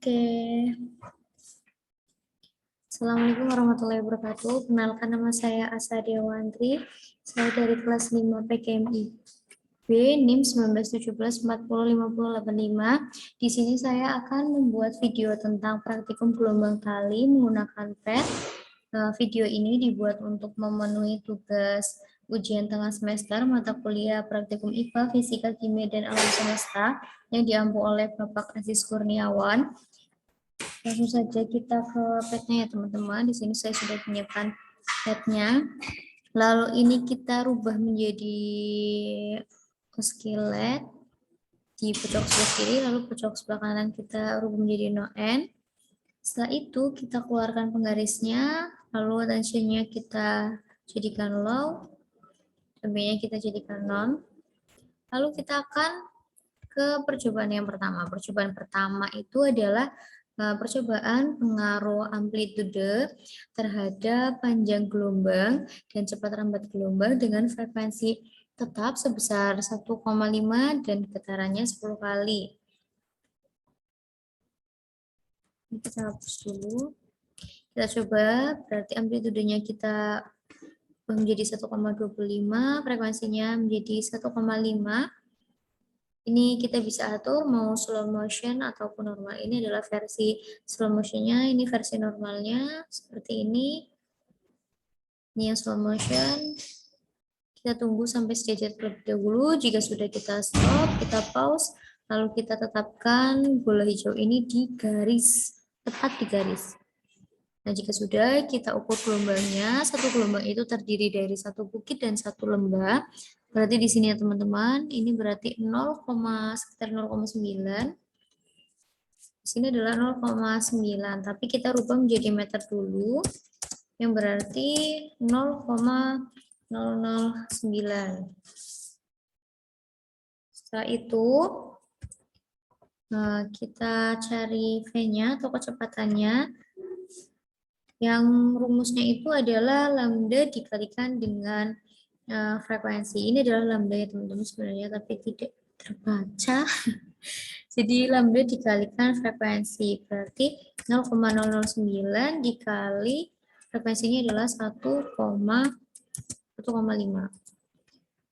Oke. Assalamualaikum warahmatullahi wabarakatuh. Kenalkan, nama saya Asa Dewantri. Saya dari kelas 5 PKMI B NIM 1917405085. Di sini saya akan membuat video tentang praktikum gelombang kali menggunakan PET. Video ini dibuat untuk memenuhi tugas ujian tengah semester mata kuliah praktikum IPA, Fisika, Kimia, dan Alam Semesta yang diampu oleh Bapak Aziz Kurniawan. Langsung saja kita ke petnya ya teman-teman. Di sini saya sudah menyiapkan petnya. Lalu ini kita rubah menjadi skillet di pojok sebelah kiri, lalu pojok sebelah kanan kita rubah menjadi no n. Setelah itu kita keluarkan penggarisnya, lalu tensionnya kita jadikan low, B-nya kita jadikan non. Lalu kita akan ke percobaan yang pertama. Percobaan pertama itu adalah percobaan pengaruh amplitude terhadap panjang gelombang dan cepat rambat gelombang dengan frekuensi tetap sebesar 1,5 dan getarannya 10 kali. Ini kita hapus dulu. Kita coba, berarti amplitudenya kita menjadi 1,25, frekuensinya menjadi 1,5. Ini kita bisa atur mau slow motion ataupun normal. Ini adalah versi slow motionnya, ini versi normalnya seperti ini. Ini yang slow motion. Kita tunggu sampai stage terlebih dahulu. Jika sudah kita stop, kita pause, lalu kita tetapkan bola hijau ini di garis, tepat di garis. Nah, jika sudah, kita ukur gelombangnya. Satu gelombang itu terdiri dari satu bukit dan satu lembah. Berarti di sini ya teman-teman, ini berarti 0, sekitar 0,9. Di sini adalah 0,9, tapi kita rubah menjadi meter dulu, yang berarti 0,009. Setelah itu, kita cari V-nya atau kecepatannya. Yang rumusnya itu adalah lambda dikalikan dengan frekuensi. Ini adalah lambda ya teman-teman sebenarnya, tapi tidak terbaca. Jadi lambda dikalikan frekuensi, berarti 0,009 dikali frekuensinya adalah 1,5.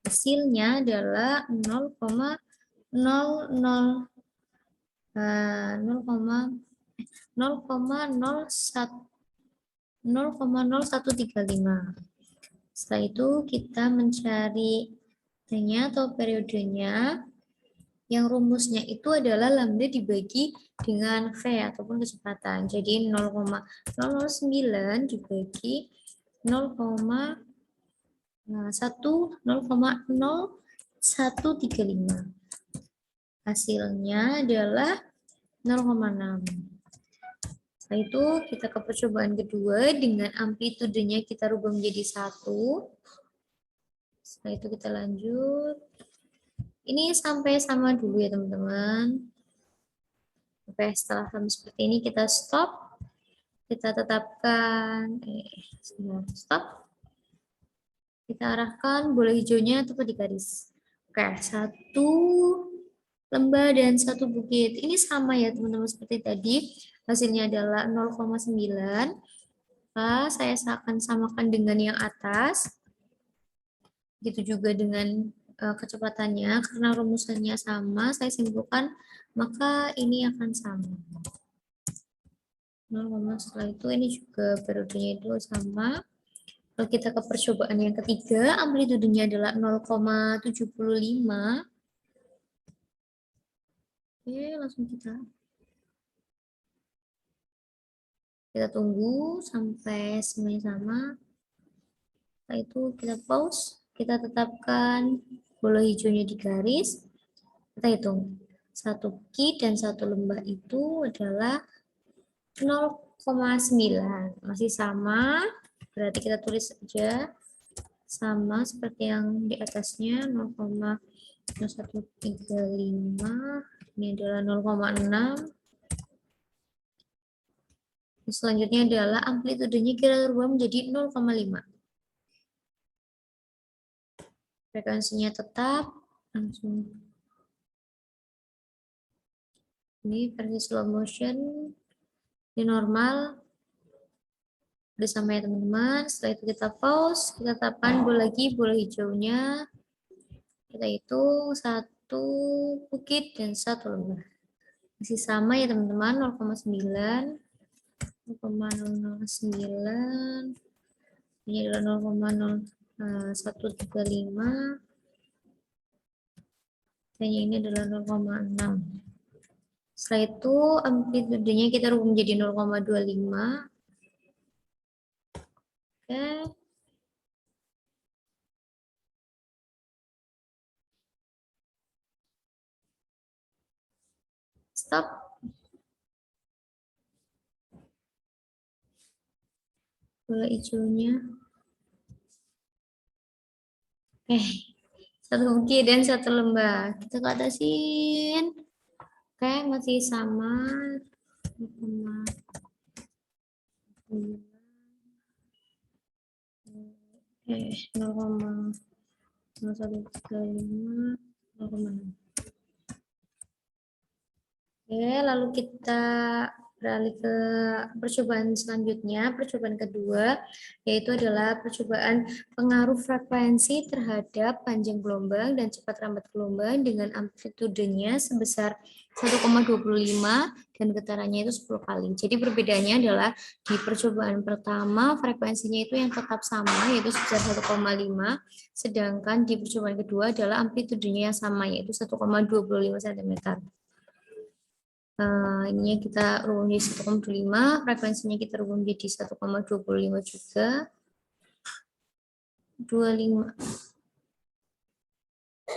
Hasilnya adalah 0,0135. Setelah itu kita mencari T-nya atau periodenya. Yang rumusnya itu adalah lambda dibagi dengan V ataupun kecepatan. Jadi 0,009 dibagi 0,0135. Hasilnya adalah 0,6. Setelah itu kita ke percobaan kedua dengan amplitudenya kita rubah menjadi 1. Setelah itu kita lanjut. Ini sampai sama dulu ya teman-teman. Oke, setelah sama seperti ini kita stop. Kita tetapkan, stop. Kita arahkan bola hijaunya tepat di garis. Oke, satu lembah dan satu bukit. Ini sama ya teman-teman seperti tadi. Hasilnya adalah 0,9. Saya akan samakan dengan yang atas. Begitu juga dengan kecepatannya, karena rumusannya sama, saya simpulkan, maka ini akan sama. Setelah itu ini juga periodenya itu sama. Kalau kita ke percobaan yang ketiga, amplitudenya adalah 0,75. Oke, langsung kita tunggu sampai semuanya sama. Setelah itu kita pause, kita tetapkan bola hijaunya di garis. Kita hitung. Satu bukit dan satu lembah itu adalah 0,9. Masih sama, berarti kita tulis saja sama seperti yang di atasnya, 0,0135. Ini adalah 0,6. Selanjutnya adalah amplitudenya kita rubah menjadi 0,5. Frekuensinya tetap, langsung Ini versi slow motion. Ini normal. Udah sama ya teman-teman. Setelah itu kita pause. Kita tetapkan bola lagi, bola hijaunya. Kita hitung 1 bukit dan 1 lembah. Masih sama ya teman-teman, 0,9. 0,009. Ini adalah 0,0135. Dan ini adalah 0,6. Setelah itu amplitudenya kita rubah menjadi 0,25. Oke. Stop. Bola hijaunya. 1 bukit dan 1 lembah. Kita ke atasin. Oke, masih sama. 0,0135, 0,6. Oke, lalu kita beralih ke percobaan selanjutnya, percobaan kedua, yaitu adalah percobaan pengaruh frekuensi terhadap panjang gelombang dan cepat rambat gelombang dengan amplitudenya sebesar 1,25 dan getarannya itu 10 kali. Jadi perbedaannya adalah di percobaan pertama frekuensinya itu yang tetap sama yaitu sebesar 1,5, sedangkan di percobaan kedua adalah amplitudenya yang sama yaitu 1,25 cm. Ininya kita rubah menjadi 1,25, frekuensinya kita rubah menjadi 1,25 juga. 25.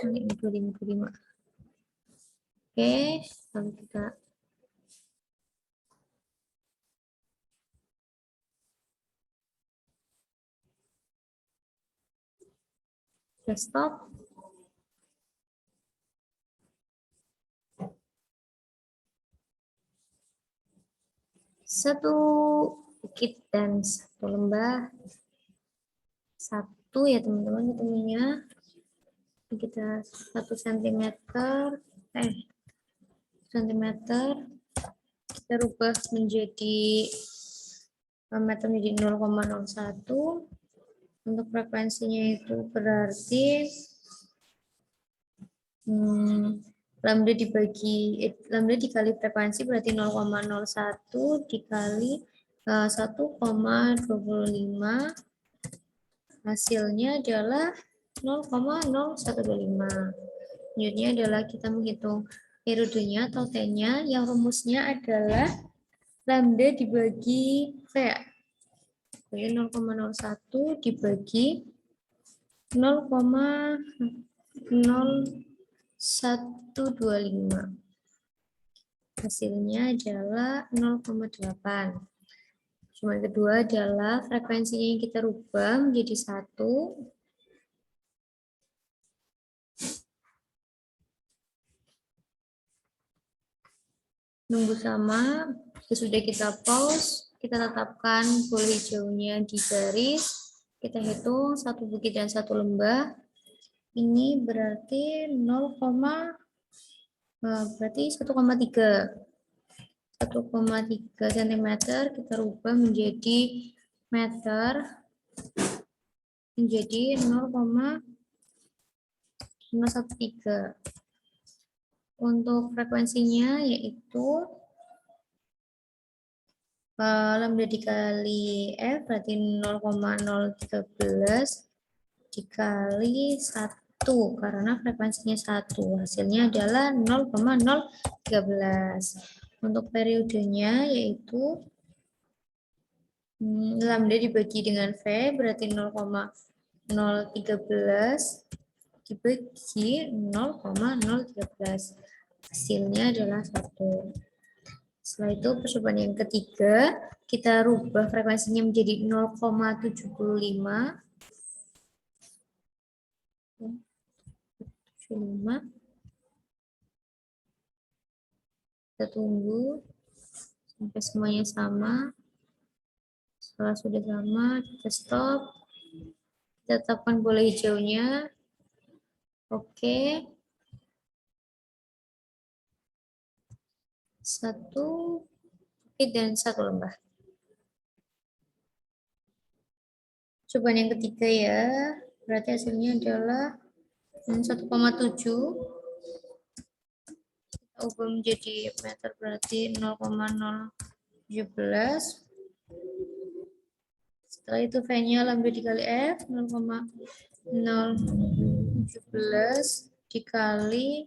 Ini 25. Oke, lalu kita stop. Satu bukit dan 1 lembah. 1 ya teman-teman ketemunya. Kita 1 cm. Cm. Kita rubah menjadi meter menjadi 0,01. Untuk frekuensinya itu berarti lambda dikali frekuensi berarti 0,01 dikali 1,25, hasilnya adalah 0,0125. Selanjutnya adalah kita menghitung periodenya atau T-nya, yang rumusnya adalah lambda dibagi V. Jadi 0,01 dibagi 0,0125. Hasilnya adalah 0,8. Cuma kedua adalah frekuensinya yang kita rubah menjadi 1. Nunggu sama. Sesudah kita pause, kita tetapkan bola hijaunya di garis. Kita hitung 1 bukit dan 1 lembah. Ini berarti 1,3 cm, kita rubah menjadi meter menjadi 0,013. Untuk frekuensinya yaitu lambda dikali F berarti 0,013 dikali 1 karena frekuensinya 1. Hasilnya adalah 0,013. Untuk periodenya yaitu lambda dibagi dengan V berarti 0,013 dibagi 0,013. Hasilnya adalah 1. Setelah itu percobaan yang ketiga, kita rubah frekuensinya menjadi 0,75. Kita tunggu sampai semuanya sama. Setelah sudah sama, kita stop. Kita tetapkan bola hijaunya. Oke. satu bukit dan satu lembah. Cobaan yang ketiga ya, berarti hasilnya adalah 1,7. Kita ubah menjadi meter berarti 0,017. Setelah itu V-nya lambda dikali F 0,017 dikali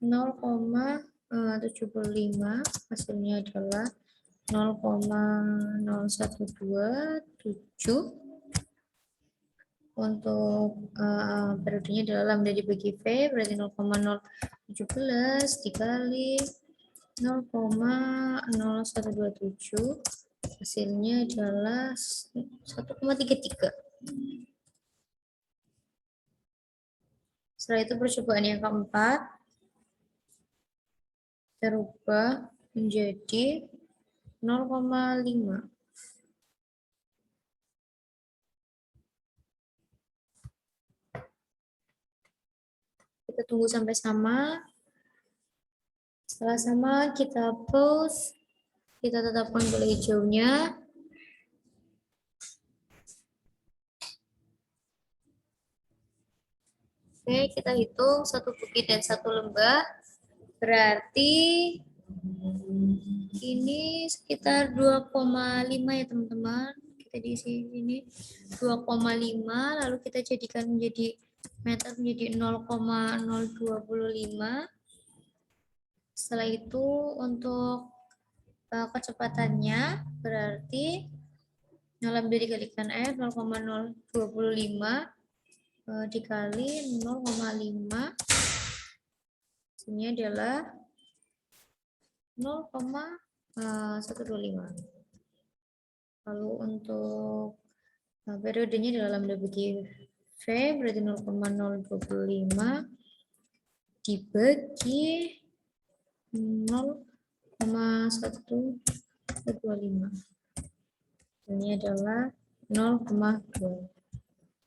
0,75, hasilnya adalah 0,0127. Untuk periodenya adalah lambda dibagi V berarti 0,017 dikali 0,0127, hasilnya adalah 1,33. Setelah itu percobaan yang keempat kita rubah menjadi 0,5. Kita tunggu sampai sama. Setelah sama, kita pause. Kita tetapkan bola hijaunya. Oke, kita hitung satu bukit dan satu lembah. Berarti ini sekitar 2,5 ya teman-teman. Kita di sini 2,5, lalu kita jadikan menjadi meter menjadi 0,025. Setelah itu untuk kecepatannya berarti lambda dikalikan F 0,025 dikali 0,5, hasilnya adalah 0,125. Lalu untuk periodenya adalah lambda bagi V berarti 0,025 dibagi 0,125. Ini adalah 0,2.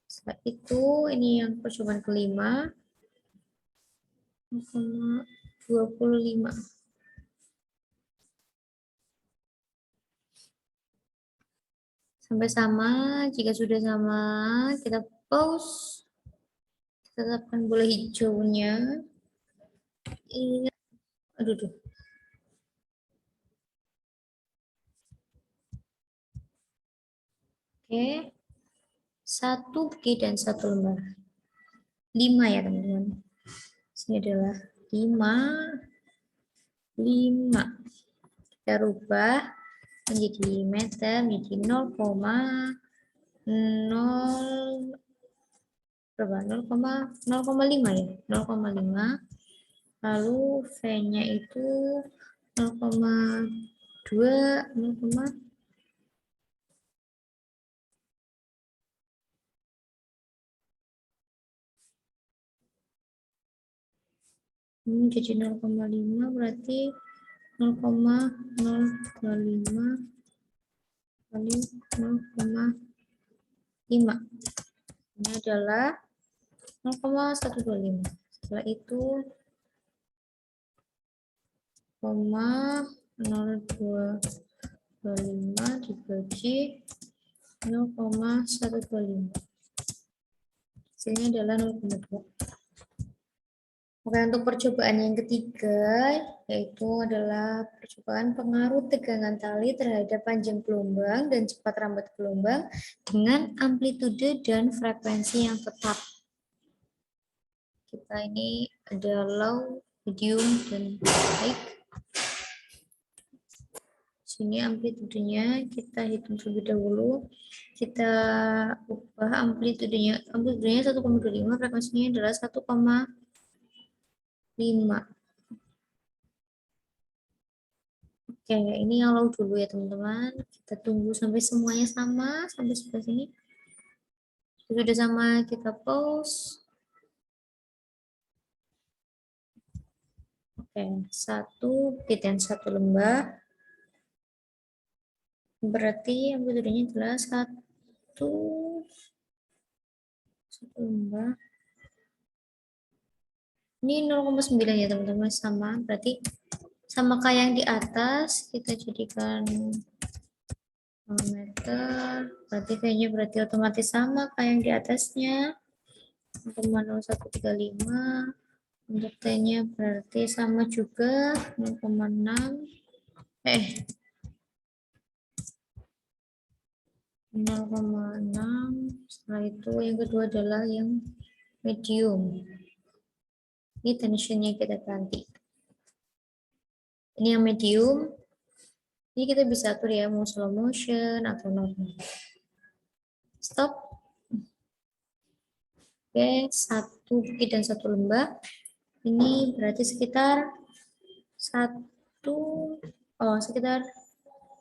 Setelah itu ini yang percobaan kelima 0,25. Sampai sama, jika sudah sama kita pause. Tetapkan bola hijaunya. Ingat, aduh. Oke, satu bukit dan satu lembah. 5 ya teman-teman. Ini adalah 5. Kita rubah menjadi meter menjadi 0,05 ya, 0,5. Lalu V-nya itu 0,2, 0, jadi 0,5 berarti 0,025 kali 0,5. Ini adalah 0,125. Setelah itu 0,0225 dibagi 0,125. Hasilnya adalah 0,2. Oke, untuk percobaan yang ketiga, yaitu adalah percobaan pengaruh tegangan tali terhadap panjang gelombang dan cepat rambat gelombang dengan amplitude dan frekuensi yang tetap. Kita ini ada low, medium, dan high. Sini amplitudenya kita hitung terlebih dahulu. Kita ubah amplitudenya 1,25, frekuensinya adalah 1,5. Oke, ini yang low dulu ya teman-teman. Kita tunggu sampai semuanya sama, sampai sebelah sini. Sudah sama, kita pause. Oke, satu bukit dan satu lembah. Berarti amplitudenya adalah satu lembah. Ini 0,9 ya teman-teman, sama. Berarti sama kayak yang di atas, kita jadikan meter, berarti kayaknya berarti otomatis sama kayak yang di atasnya, 0,0135. Untuk T-nya berarti sama juga 0,6, 0,6. Setelah itu yang kedua adalah yang medium. Ini tensionnya kita ganti. Ini yang medium. Ini kita bisa atur ya, mau slow motion atau normal. Stop. Oke, satu bukit dan satu lembah. Ini berarti sekitar sekitar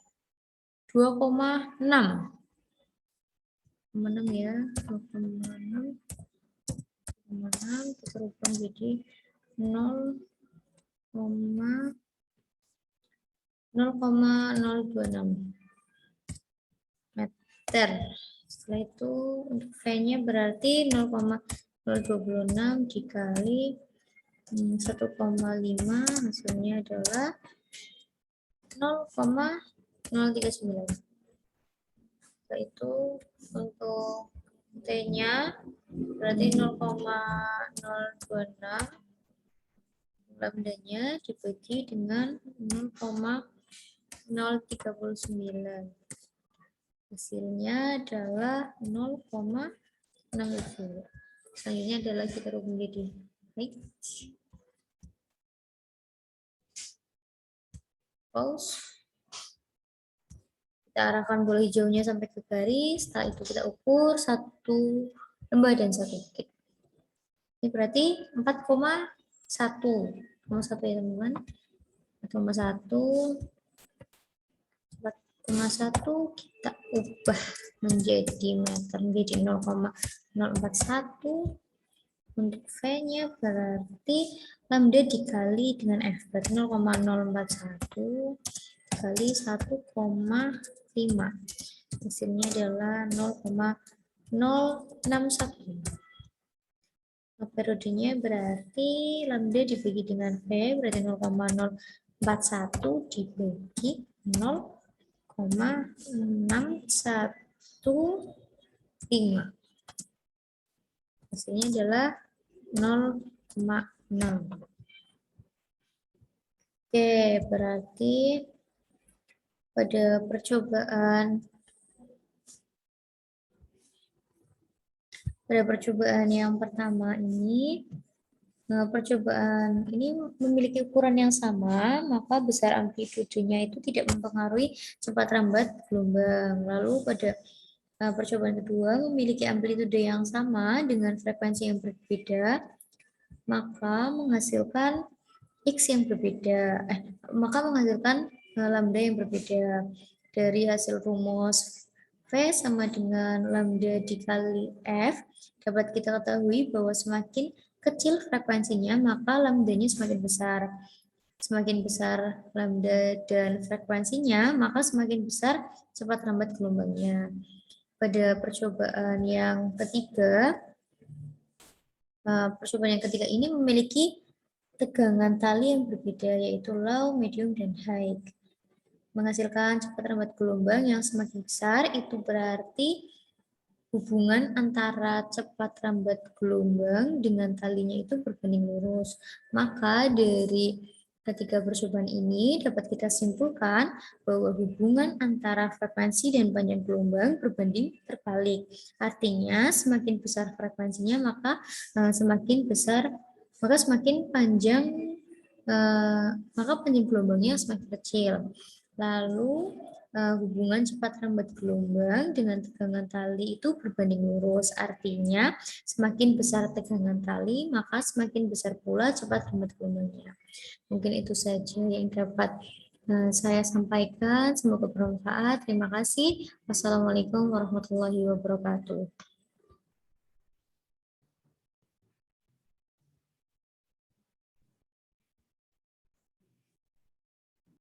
2,6. 2,6 ya, 2,6. Kita rubah jadi 0,026 meter. Setelah itu untuk V-nya berarti 0,026 dikali 1,5, hasilnya adalah 0,039. Setelah itu untuk T-nya berarti 0,026, lambdanya dibagi dengan 0,039. Hasilnya adalah 0,67. Selanjutnya adalah kita rubah menjadi H. Pause. Kita arahkan bola hijaunya sampai ke garis. Setelah itu kita ukur satu lembah dan satu bukit. Ini berarti 4,1. 4,1 ya teman-teman. 4,1. 4,1 kita ubah menjadi meter, menjadi 0,041. Untuk V-nya berarti lambda dikali dengan F, berarti 0,041 kali 1,5. Hasilnya adalah 0,061. Periodenya berarti lambda dibagi dengan V, berarti 0,041 dibagi 0,615. Hasilnya adalah 0,6. Oke, berarti pada percobaan yang pertama ini, percobaan ini memiliki ukuran yang sama, maka besar amplitudenya itu tidak mempengaruhi cepat lambat gelombang. Lalu pada percobaan kedua memiliki amplitude yang sama dengan frekuensi yang berbeda, maka menghasilkan X yang berbeda, maka menghasilkan lambda yang berbeda. Dari hasil rumus V sama dengan lambda dikali F, dapat kita ketahui bahwa semakin kecil frekuensinya, maka lambdanya semakin besar. Semakin besar lambda dan frekuensinya, maka semakin besar cepat lambat gelombangnya. Pada percobaan yang ketiga, ini memiliki tegangan tali yang berbeda, yaitu low, medium, dan high. Menghasilkan cepat lambat gelombang yang semakin besar, itu berarti hubungan antara cepat lambat gelombang dengan talinya itu berbanding lurus. Maka dari ketiga percobaan ini dapat kita simpulkan bahwa hubungan antara frekuensi dan panjang gelombang berbanding terbalik. Artinya semakin besar frekuensinya maka semakin panjang gelombangnya semakin kecil. Lalu hubungan cepat lambat gelombang dengan tegangan tali itu berbanding lurus. Artinya semakin besar tegangan tali maka semakin besar pula cepat lambat gelombangnya. Mungkin itu saja yang dapat saya sampaikan. Semoga bermanfaat. Terima kasih. Wassalamualaikum warahmatullahi wabarakatuh.